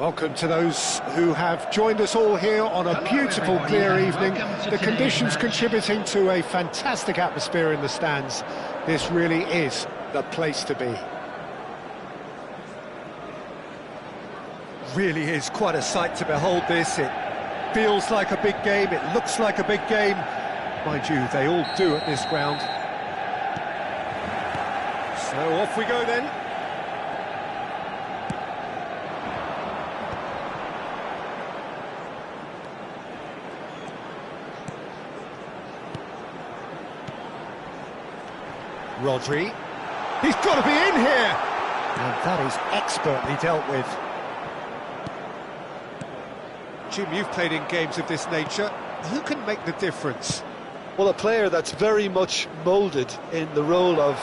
Welcome to those who have joined us all here on a beautiful, clear evening. The conditions contributing to a fantastic atmosphere in the stands. This really is the place to be. Really is quite a sight to behold this. It feels like a big game, it looks like a big game. Mind you, they all do at this ground. So off we go then. Rodri, he's got to be in here! And that is expertly dealt with. Jim, you've played in games of this nature. Who can make the difference? Well, a player that's very much moulded in the role of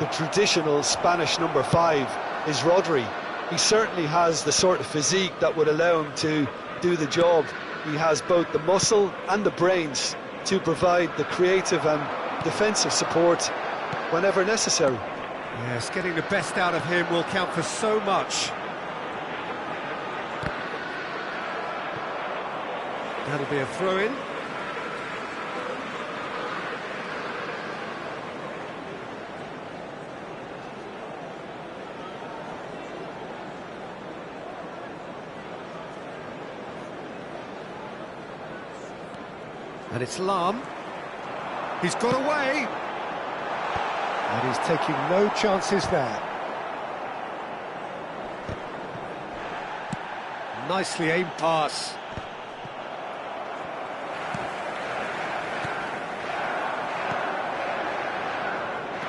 the traditional Spanish number 5 is Rodri. He certainly has the sort of physique that would allow him to do the job. He has both the muscle and the brains to provide the creative and defensive support whenever necessary. Yes, getting the best out of him will count for so much. That'll be a throw-in. And it's Lahm. He's got away. And he's taking no chances there. Nicely aimed pass.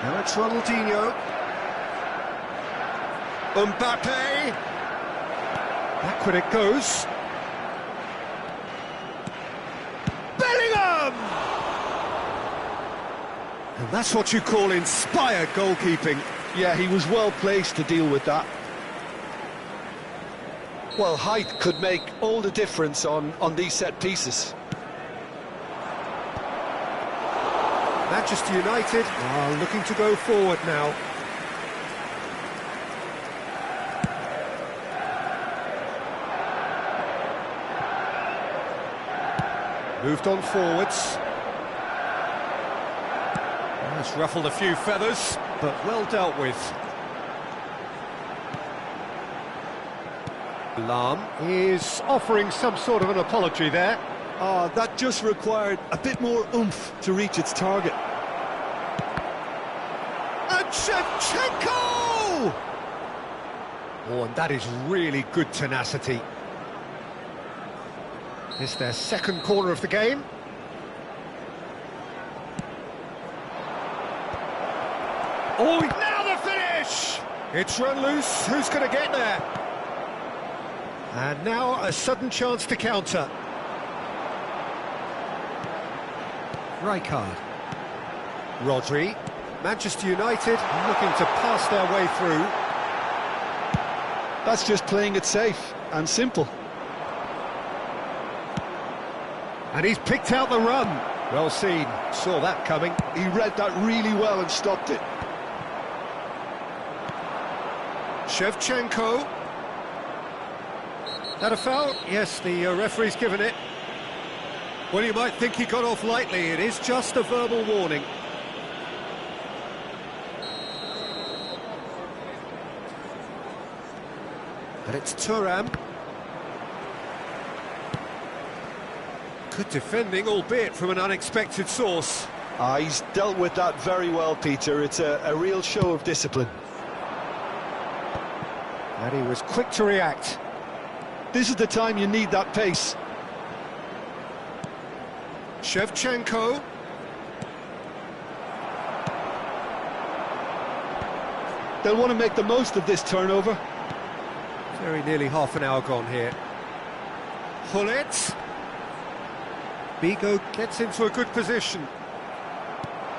Now it's Ronaldinho. Mbappe. Backward it goes. Bellingham! And that's what you call inspired goalkeeping. Yeah, he was well placed to deal with that. Well, height could make all the difference on these set pieces. Manchester United are looking to go forward now. Moved on forwards. That's ruffled a few feathers, but well dealt with. Lahm is offering some sort of an apology there. That just required a bit more oomph to reach its target. And Shevchenko! Oh, and that is really good tenacity. It's their second corner of the game. Oh, now the finish! It's run loose, who's going to get there? And now a sudden chance to counter. Rijkaard. Rodri. Manchester United looking to pass their way through. That's just playing it safe and simple. And he's picked out the run. Well seen, saw that coming. He read that really well and stopped it. Shevchenko. That a foul? Yes, the referee's given it. Well, you might think he got off lightly. It is just a verbal warning. And it's Thuram. Good defending, albeit from an unexpected source. He's dealt with that very well, Peter. It's a real show of discipline. And he was quick to react. This is the time you need that pace. Shevchenko. They'll want to make the most of this turnover. Very nearly half an hour gone here. Hullet. Bigo gets into a good position.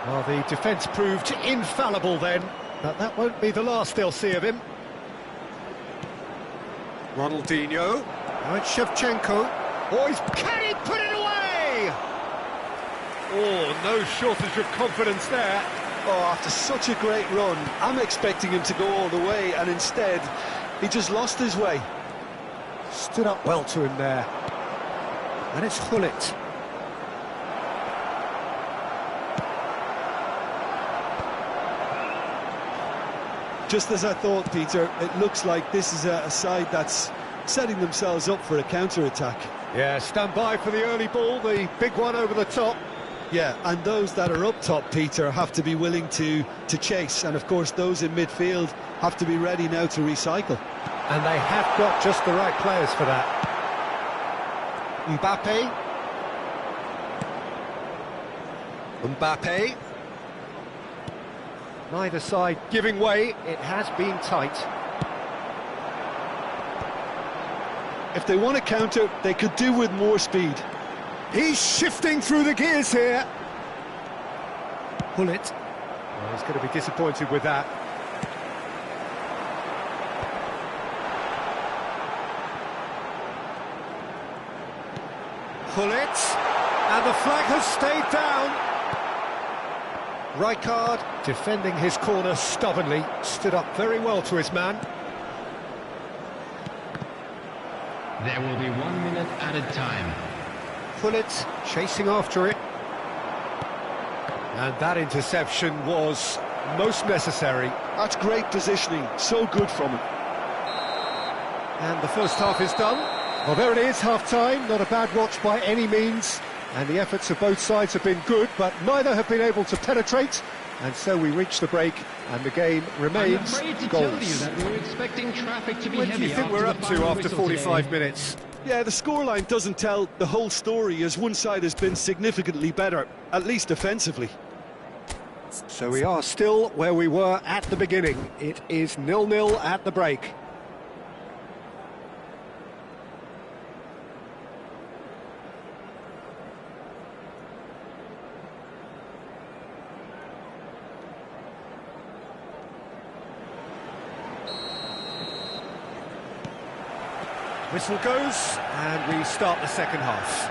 Well, the defence proved infallible then, but that won't be the last they'll see of him. Ronaldinho. Now it's Shevchenko. Oh, can he put it away? Oh, no shortage of confidence there. Oh, after such a great run, I'm expecting him to go all the way, and instead, he just lost his way. Stood up well to him there. And it's Gullit. Just as I thought, Peter, it looks like this is a side that's setting themselves up for a counter-attack. Yeah, stand by for the early ball, the big one over the top. Yeah, and those that are up top, Peter, have to be willing to chase, and of course those in midfield have to be ready now to recycle. And they have got just the right players for that. Mbappe. Neither side giving way, it has been tight. If they want to counter, they could do with more speed. He's shifting through the gears here. Gullit. Well, he's going to be disappointed with that. Gullit. And the flag has stayed down. Rijkaard defending his corner stubbornly, stood up very well to his man. There will be 1 minute added time. Gullit chasing after it. And that interception was most necessary. That's great positioning, so good from him. And the first half is done. Well, there it is, half-time. Not a bad watch by any means. And the efforts of both sides have been good, but neither have been able to penetrate. And so we reach the break, and the game remains I'm afraid to goals. tell you that we're expecting traffic to be What do heavy you think after we're the up to final after whistle 45 today. minutes? Yeah, the scoreline doesn't tell the whole story, as one side has been significantly better, at least defensively. So we are still where we were at the beginning. It is 0-0 at the break. Whistle goes, and we start the second half.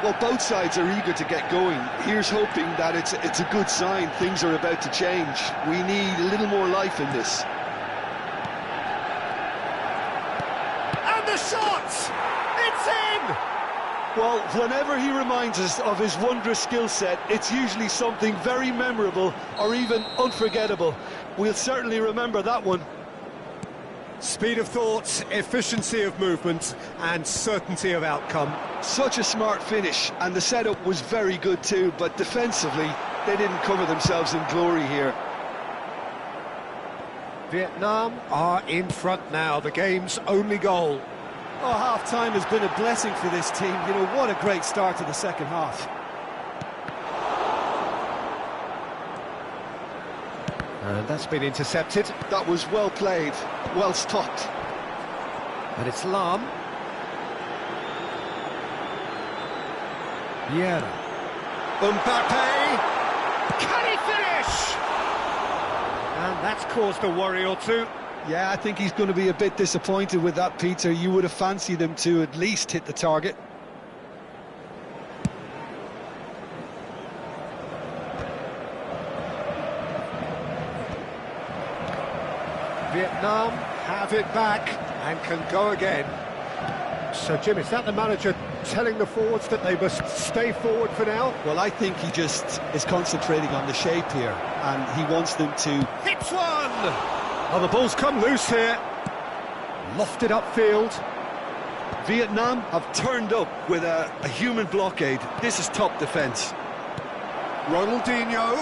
Well, both sides are eager to get going. Here's hoping that it's a good sign. Things are about to change. We need a little more life in this. And the shot! It's in! Well, whenever he reminds us of his wondrous skill set, it's usually something very memorable or even unforgettable. We'll certainly remember that one. Speed of thought, efficiency of movement, and certainty of outcome. Such a smart finish, and the setup was very good too, but defensively, they didn't cover themselves in glory here. Vietnam are in front now, the game's only goal. Oh, half-time has been a blessing for this team. You know, what a great start to the second half. And that's been intercepted. That was well played, well stopped. And it's Lam. Vieira. Mbappe! Can he finish? And that's caused a worry or two. Yeah, I think he's going to be a bit disappointed with that, Peter. You would have fancied him to at least hit the target. Vietnam have it back and can go again. So, Jim, is that the manager telling the forwards that they must stay forward for now? Well, I think he just is concentrating on the shape here, and he wants them to... Hits one! Oh, the ball's come loose here. Lofted upfield. Vietnam have turned up with a human blockade. This is top defence. Ronaldinho.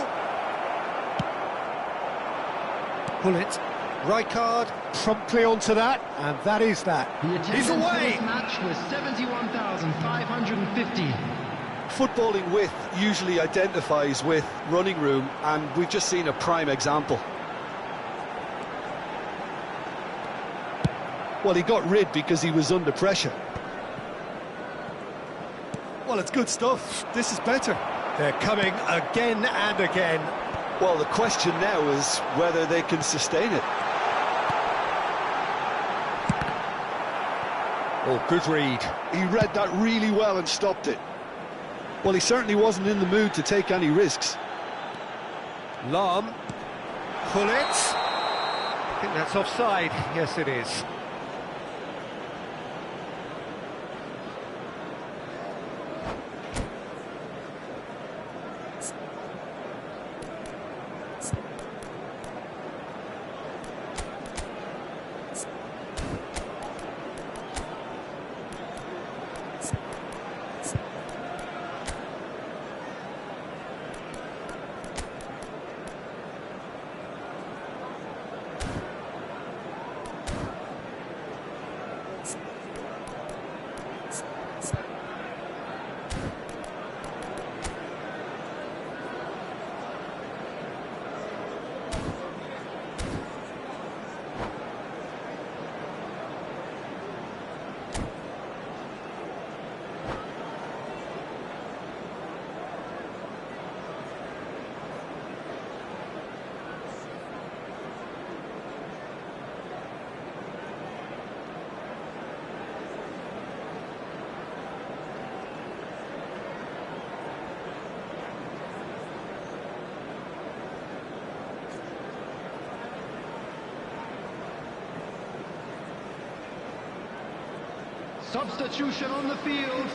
Gullit. Rijkaard promptly onto that, and that is that. The He's attendance for away! this match was 71,550. Footballing width usually identifies with running room, and we've just seen a prime example. Well, he got rid because he was under pressure. Well, it's good stuff. This is better. They're coming again and again. Well, the question now is whether they can sustain it. Oh, good read. He read that really well and stopped it. Well, he certainly wasn't in the mood to take any risks. Lam. Gullit. I think that's offside. Yes, it is. Substitution on the field.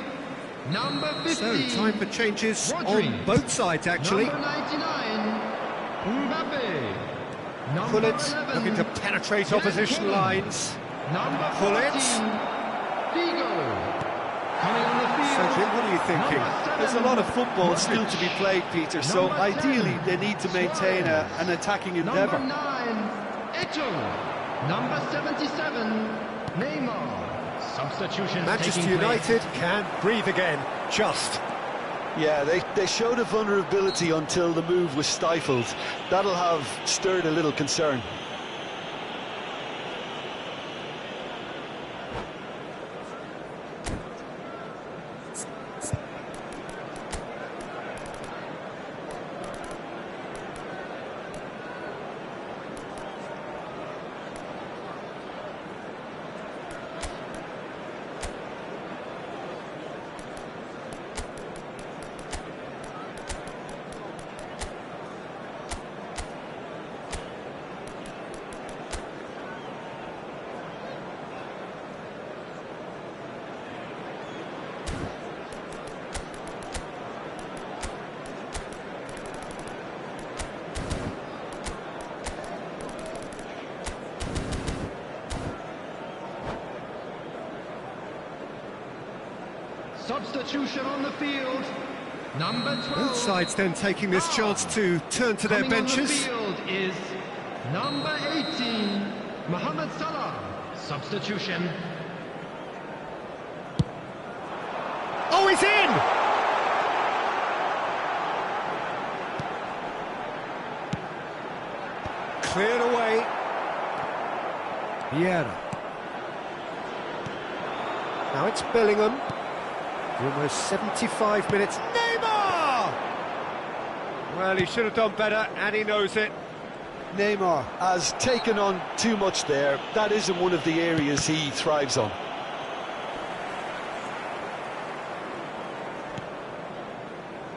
Number 15. So, time for changes Rodri. on both sides, actually. Number 99. Mbappe. Number Pullet 11. looking to penetrate opposition lines. Number Pullet. 14. Figo. Coming on the field. So, Jim, what are you thinking? There's a lot of football still to be played, Peter, so ideally they need to maintain an attacking endeavour. Number 9. Eto. Number 77. Neymar. Substitution. Manchester United can breathe again, just. Yeah, they showed a vulnerability until the move was stifled. That'll have stirred a little concern. Substitution on the field. Number 12. Both sides then taking this chance to turn to their Coming benches. on the field is number 18, Mohamed Salah. Substitution. Oh, he's in! Cleared away. Vieira. Now it's Bellingham. Almost 75 minutes. Neymar! Well, he should have done better, and he knows it. Neymar has taken on too much there. That isn't one of the areas he thrives on.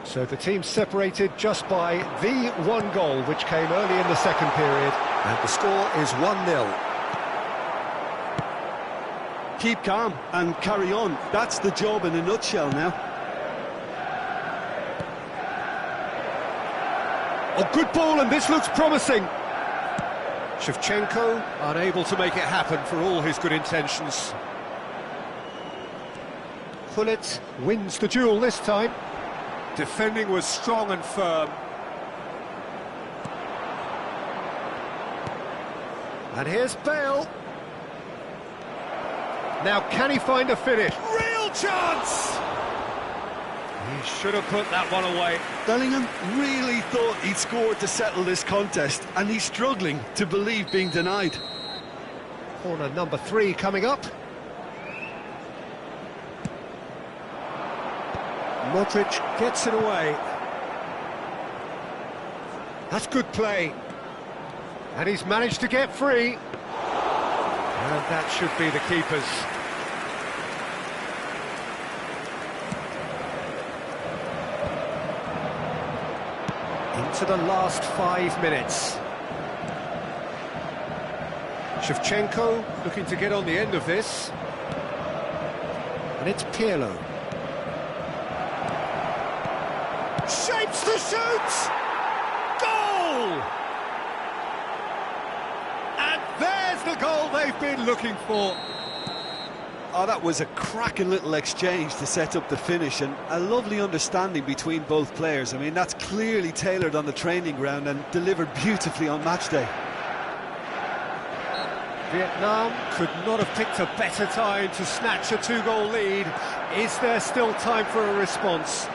So the team separated just by the one goal, which came early in the second period. And the score is 1-0. Keep calm and carry on. That's the job in a nutshell now. Oh, good ball, and this looks promising. Shevchenko unable to make it happen for all his good intentions. Pullet wins the duel this time. Defending was strong and firm. And here's Bale. Now, can he find a finish? Real chance! He should have put that one away. Bellingham really thought he'd scored to settle this contest, and he's struggling to believe being denied. Corner number 3 coming up. Modric gets it away. That's good play. And he's managed to get free. And that should be the keeper's. Into the last 5 minutes. Shevchenko looking to get on the end of this. And it's Pirlo. Shapes to shoot! Goal! And there's the goal they've been looking for. Oh, that was a cracking little exchange to set up the finish, and a lovely understanding between both players. I mean, that's clearly tailored on the training ground and delivered beautifully on match day. Vietnam could not have picked a better time to snatch a 2-goal lead. Is there still time for a response?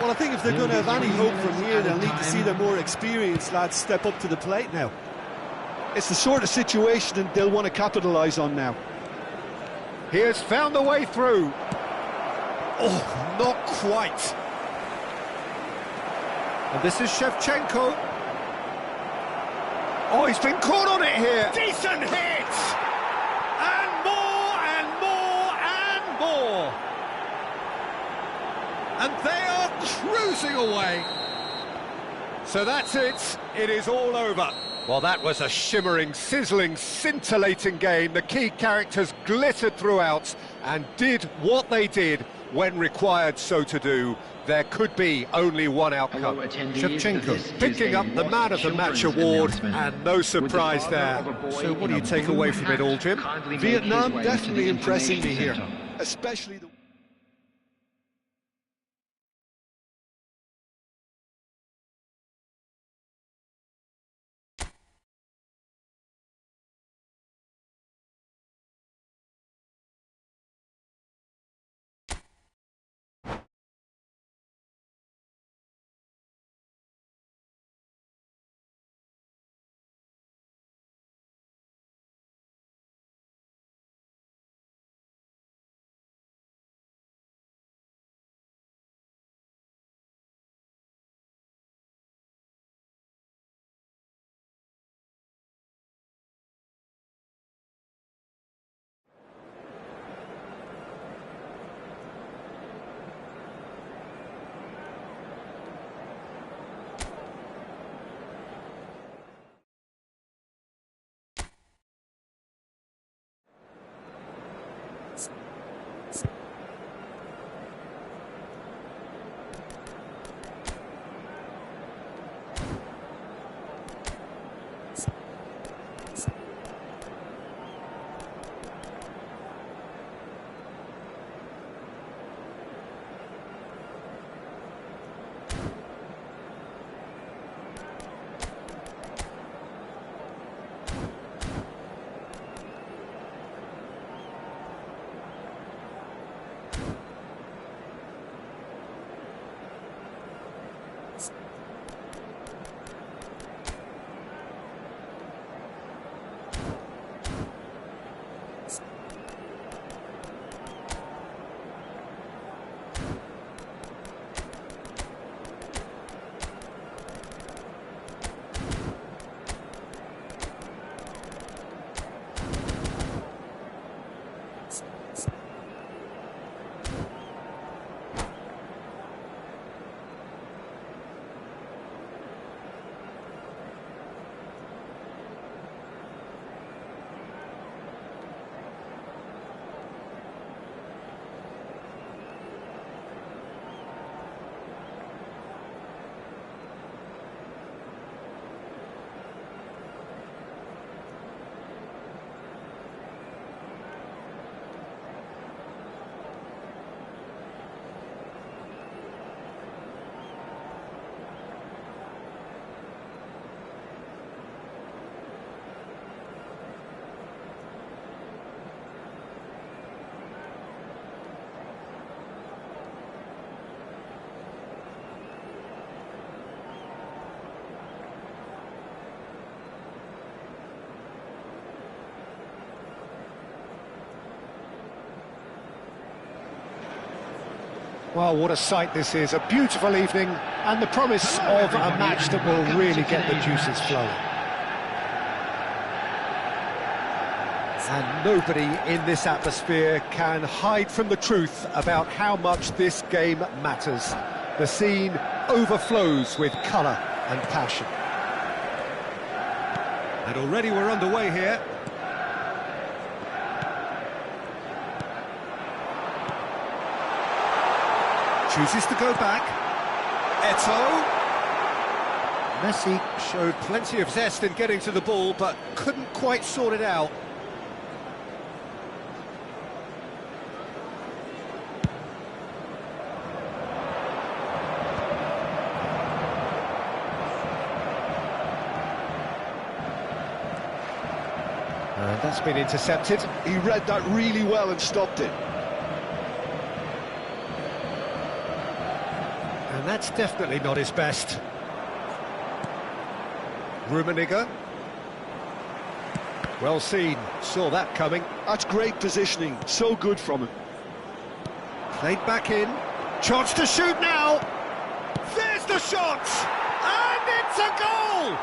Well, I think if they're going to have any hope from here, they'll need to see their more experienced lads step up to the plate now. It's the sort of situation they'll want to capitalise on now. He has found a way through. Oh, not quite. And this is Shevchenko. Oh, he's been caught on it here. Decent hit! And more, and more, and more. And they are cruising away. So that's it. It is all over. Well, that was a shimmering, sizzling, scintillating game. The key characters glittered throughout and did what they did when required so to do. There could be only one outcome. Shevchenko picking up the Man of the Match award, and no surprise there. So what do you take away from it all, Jim? Vietnam definitely impressing me here, especially the... Well, what a sight this is. A beautiful evening and the promise of a match that will really get the juices flowing. And nobody in this atmosphere can hide from the truth about how much this game matters. The scene overflows with colour and passion. And already we're underway here. Chooses to go back. Eto'o. Messi showed plenty of zest in getting to the ball, but couldn't quite sort it out. And that's been intercepted. He read that really well and stopped it. And that's definitely not his best. Rummenigge. Well seen, saw that coming. That's great positioning, so good from him. Played back in. Chance to shoot now. There's the shot! And it's a goal!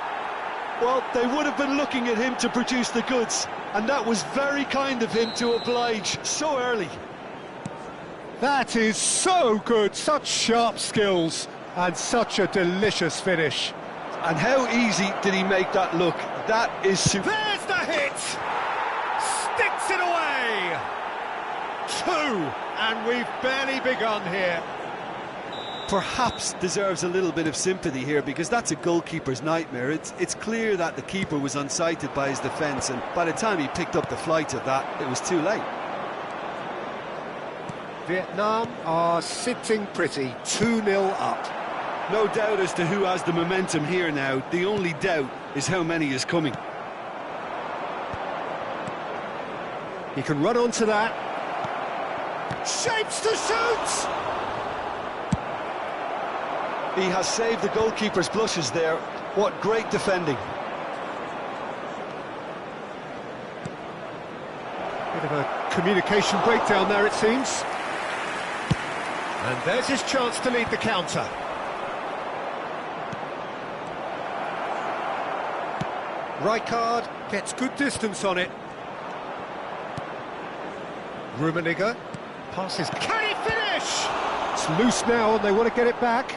Well, they would have been looking at him to produce the goods, and that was very kind of him to oblige so early. That is so good, such sharp skills and such a delicious finish. And how easy did he make that look? That is super. There's the hit! Sticks it away! 2, and we've barely begun here. Perhaps deserves a little bit of sympathy here, because that's a goalkeeper's nightmare. It's clear that the keeper was unsighted by his defence, and by the time he picked up the flight of that, it was too late. Vietnam are sitting pretty, 2-0 up. No doubt as to who has the momentum here now. The only doubt is how many is coming. He can run onto that. Shapes to shoot! He has saved the goalkeeper's blushes there. What great defending. Bit of a communication breakdown there, it seems. And there's his chance to lead the counter. Rijkaard gets good distance on it. Rummenigge passes. Can he finish? It's loose now and they want to get it back.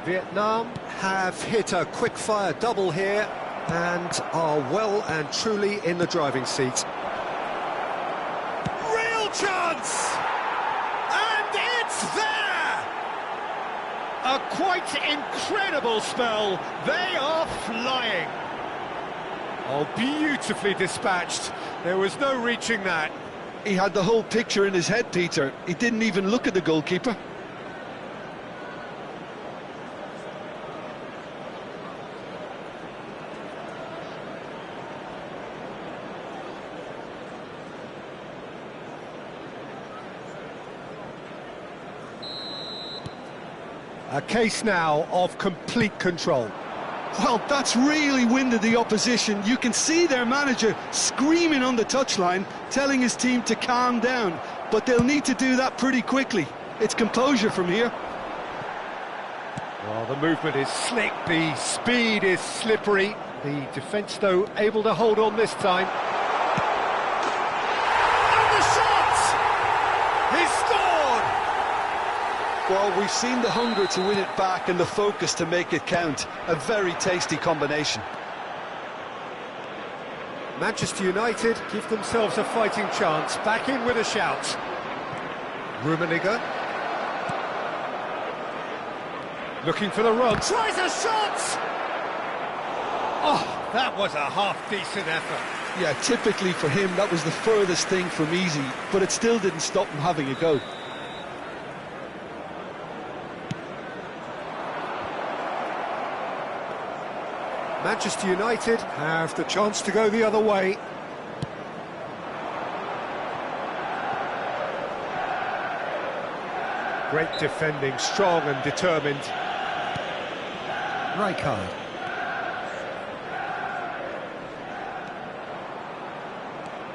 Vietnam have hit a quick-fire double here and are well and truly in the driving seat. Real chance! And it's there! A quite incredible spell. They are flying. Oh, beautifully dispatched. There was no reaching that. He had the whole picture in his head, Peter. He didn't even look at the goalkeeper. A case now of complete control. Well, that's really winded the opposition. You can see their manager screaming on the touchline, telling his team to calm down. But they'll need to do that pretty quickly. It's composure from here. Well, the movement is slick, the speed is slippery. The defence, though, able to hold on this time. And the shot! He scored! Well, we've seen the hunger to win it back and the focus to make it count. A very tasty combination. Manchester United give themselves a fighting chance. Back in with a shout. Rummenigge. Looking for the run. Tries a shot! Oh, that was a half-decent effort. Yeah, typically for him, that was the furthest thing from easy, but it still didn't stop him having a go. Manchester United have the chance to go the other way. Great defending, strong and determined. Rijkaard.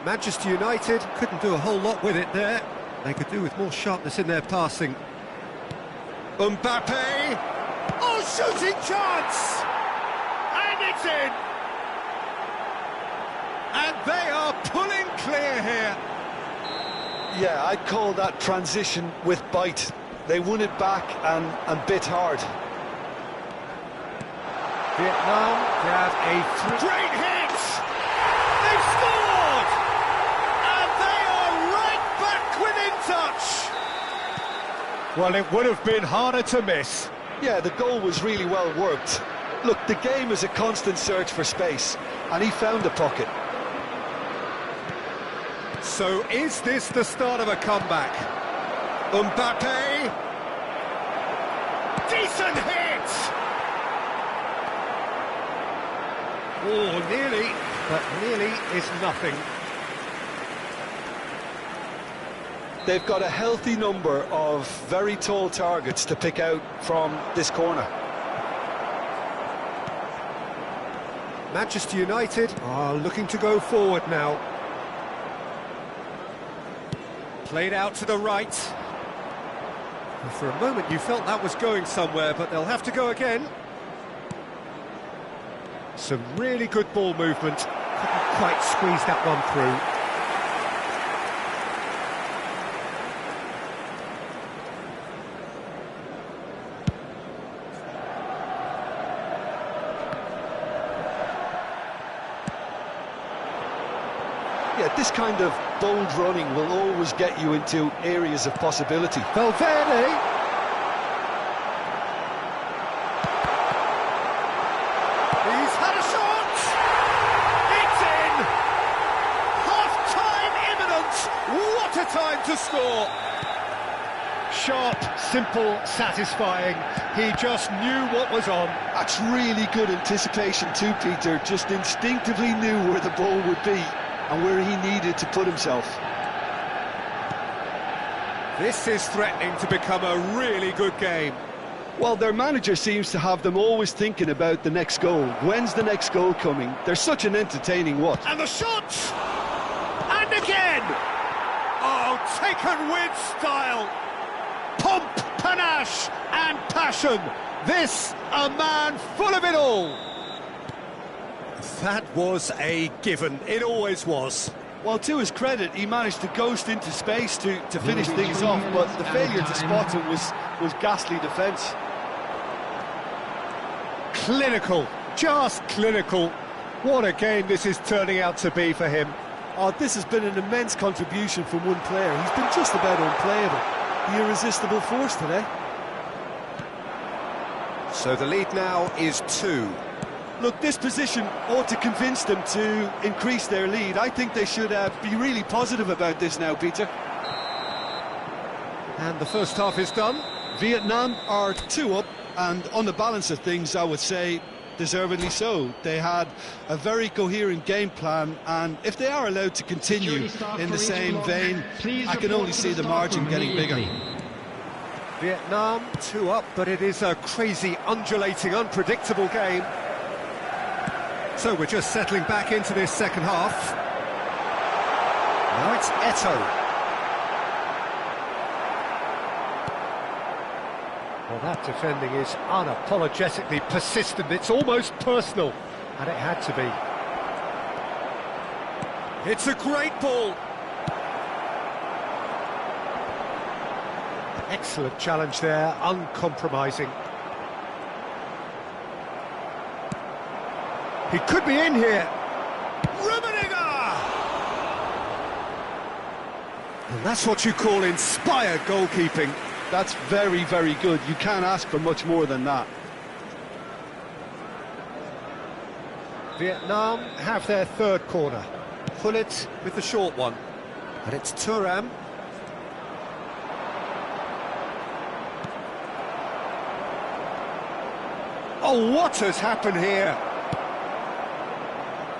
Manchester United couldn't do a whole lot with it there. They could do with more sharpness in their passing. Mbappe! Oh, shooting chance! And it's in! And they are pulling clear here. Yeah, I'd call that transition with bite. They won it back and bit hard. Vietnam grab a Great hit! They've scored! And they are right back within touch! Well, it would have been harder to miss. Yeah, the goal was really well worked. Look, the game is a constant search for space, and he found a pocket. So is this the start of a comeback? Mbappe! Decent hit! Oh, nearly, but nearly is nothing. They've got a healthy number of very tall targets to pick out from this corner. Manchester United are looking to go forward now. Played out to the right. For a moment you felt that was going somewhere, but they'll have to go again. Some really good ball movement. Couldn't quite squeeze that one through. Yeah, this kind of bold running will always get you into areas of possibility. Valverde. He's had a shot! It's in! Half-time imminent! What a time to score! Sharp, simple, satisfying. He just knew what was on. That's really good anticipation too, Peter. Just instinctively knew where the ball would be and where he needed to put himself. This is threatening to become a really good game. Well, their manager seems to have them always thinking about the next goal. When's the next goal coming? They're such an entertaining watch. And the shot! And again! Oh, taken with style! Pomp, panache and passion. This, a man full of it all. That was a given. It always was. Well, to his credit, he managed to ghost into space to finish things off, but the failure to spot him was ghastly defence. Clinical, just clinical. What a game this is turning out to be for him. Oh, this has been an immense contribution from one player. He's been just about unplayable. The irresistible force today. So the lead now is 2. Look, this position ought to convince them to increase their lead. I think they should be really positive about this now, Peter. And the first half is done. Vietnam are 2 up, and on the balance of things, I would say deservedly so. They had a very coherent game plan, and if they are allowed to continue in the same vein, I can only see the margin getting bigger. Vietnam 2 up, but it is a crazy, undulating, unpredictable game. So we're just settling back into this second half. Now it's Eto'o. Well, that defending is unapologetically persistent. It's almost personal, and it had to be. It's a great ball. Excellent challenge there, uncompromising. He could be in here. Rummenigge! And that's what you call inspired goalkeeping. That's very, very good. You can't ask for much more than that. Vietnam have their third corner. Pullet with the short one. And it's Thuram. Oh, what has happened here?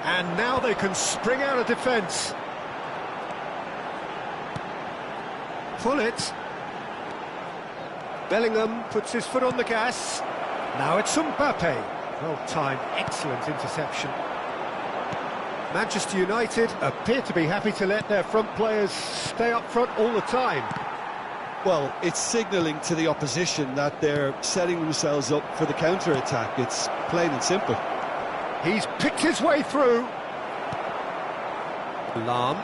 And now they can spring out of defence. Pullet. Bellingham puts his foot on the gas. Now it's Mbappe. Well timed, excellent interception. Manchester United Appear to be happy to let their front players stay up front all the time. Well, it's signalling to the opposition that they're setting themselves up for the counter-attack. It's plain and simple. He's picked his way through. Lahm.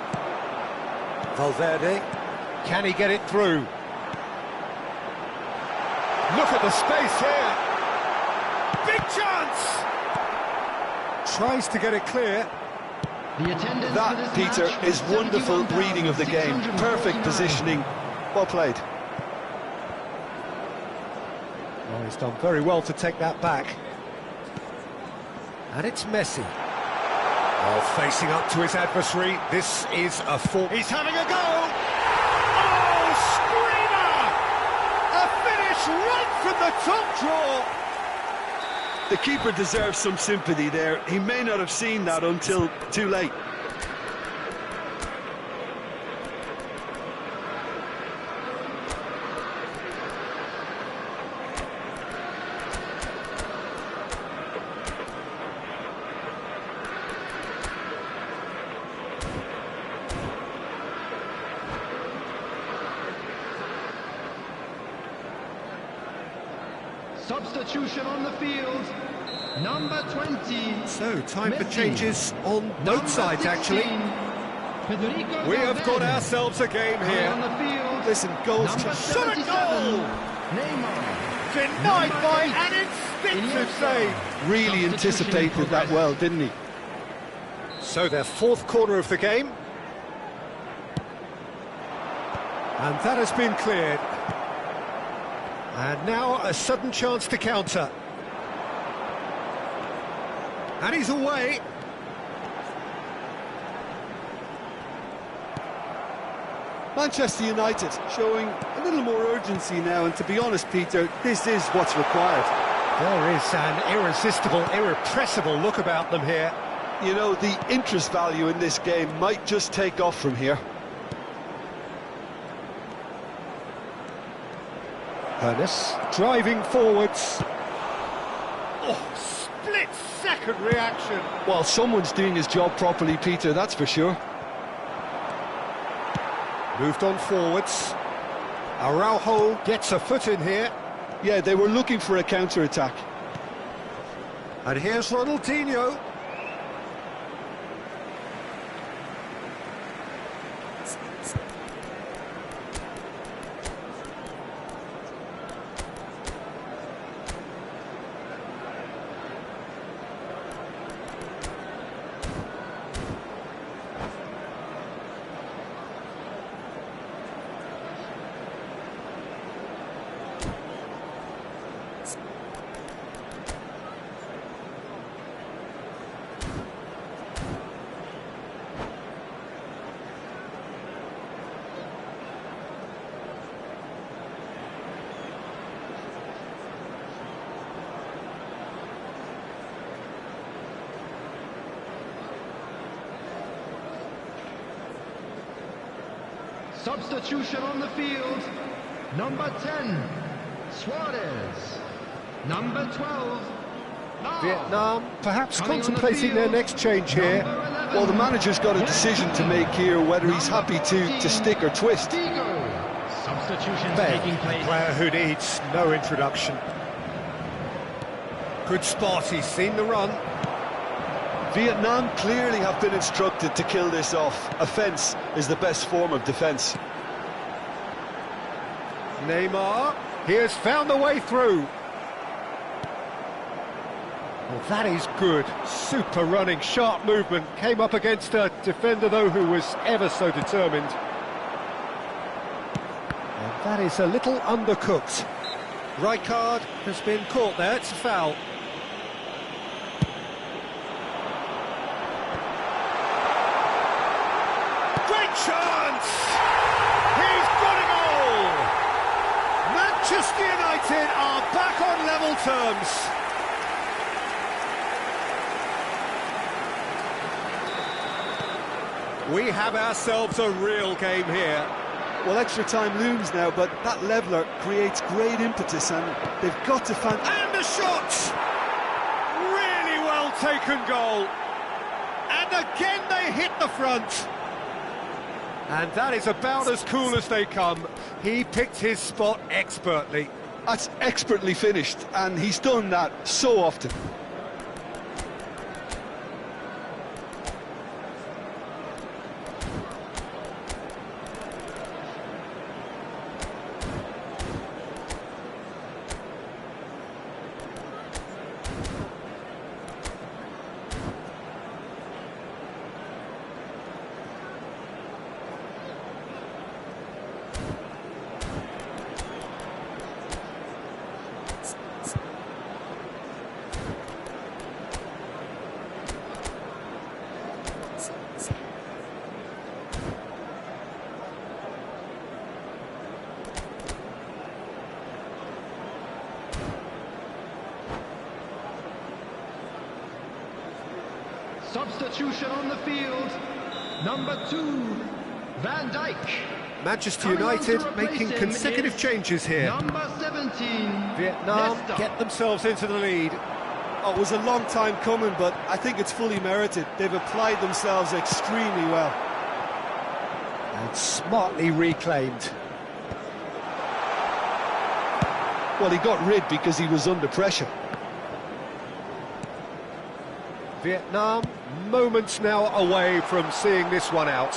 Valverde. Can he get it through? Look at the space here. Big chance! Tries to get it clear. That, Peter, is wonderful reading of the game. Perfect positioning. Well played. Oh, he's done very well to take that back. And it's Messi. Oh, facing up to his adversary. This is a full... He's having a go! Oh, screamer! A finish right from the top draw! The keeper deserves some sympathy there. He may not have seen that until too late. Substitution on the field, number 20. So, time for Messi. changes on both Number sides, 16, actually. Federico We have got Valverde. ourselves a game On here. the field, Listen, goals number can... Shot a 77, goal! Neymar. Denied Number by 8, an instinctive Iniesta. save. really Substitution anticipated that progress. well, didn't he? So, their fourth corner of the game. And that has been cleared. And now a sudden chance to counter. And he's away. Manchester United showing a little more urgency now, and to be honest, Peter, this is what's required. There is an irresistible, irrepressible look about them here. You know, the interest value in this game might just take off from here. Ernest driving forwards. Oh, split-second reaction. Well, someone's doing his job properly, Peter, that's for sure. Moved on forwards. Araujo gets a foot in here. Yeah, they were looking for a counter-attack. And here's Ronaldinho. Substitution on the field. Number 10, Suarez. Number 12, Vietnam perhaps contemplating their next change here. Well, the manager's got a decision to make here, whether he's happy to stick or twist. Substitutions Ben, taking place. player who needs no introduction. Good spot, he's seen the run. Vietnam clearly have been instructed to kill this off. Offence is the best form of defence. Neymar, he has found a way through. Well, that is good. Super running, sharp movement. Came up against a defender, though, who was ever so determined. And that is a little undercooked. Right card has been caught there, it's a foul. Great chance! He's got a goal! Manchester United are back on level terms. We have ourselves a real game here. Well, extra time looms now, but that leveller creates great impetus, and they've got to find... And the shot! Really well taken goal. And again they hit the front. And that is about as cool as they come. He picked his spot expertly. That's expertly finished, and he's done that so often. Substitution on the field. Number 2, Van Dijk. Manchester United making consecutive changes here. Number 17, Vietnam Leicester. get themselves into the lead. Oh, it was a long time coming, but I think it's fully merited. They've applied themselves extremely well. And smartly reclaimed. Well, he got rid because he was under pressure. Vietnam moments now away from seeing this one out.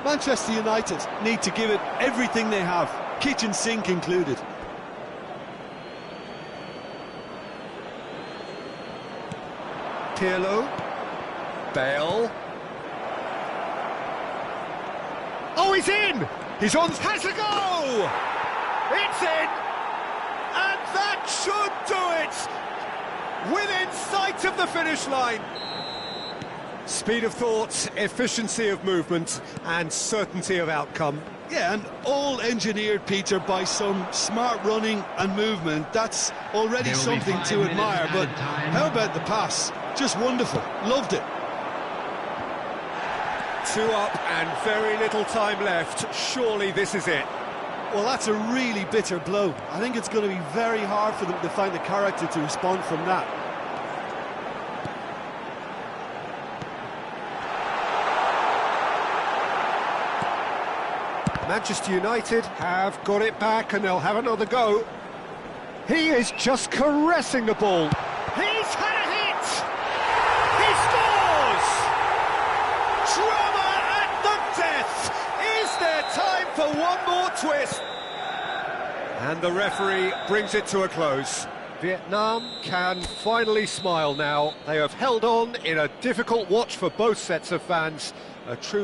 Manchester United need to give it everything they have, kitchen sink included. Pirlo, Bale. Oh, he's in! He's on... Has a go! It's in! And that should do it! Within sight of the finish line. Speed of thought, efficiency of movement, and certainty of outcome. Yeah, and all engineered, Peter, by some smart running and movement. That's already something to admire, but how about the pass? Just wonderful. Loved it. 2 up and very little time left. Surely this is it. Well, that's a really bitter blow. I think it's going to be very hard for them to find the character to respond from that. Manchester United have got it back and they'll have another go. He is just caressing the ball. He's had a hit! He scores! Drama at the death! Is there time for one more twist? And the referee brings it to a close. Vietnam can finally smile now. They have held on in a difficult watch for both sets of fans. A true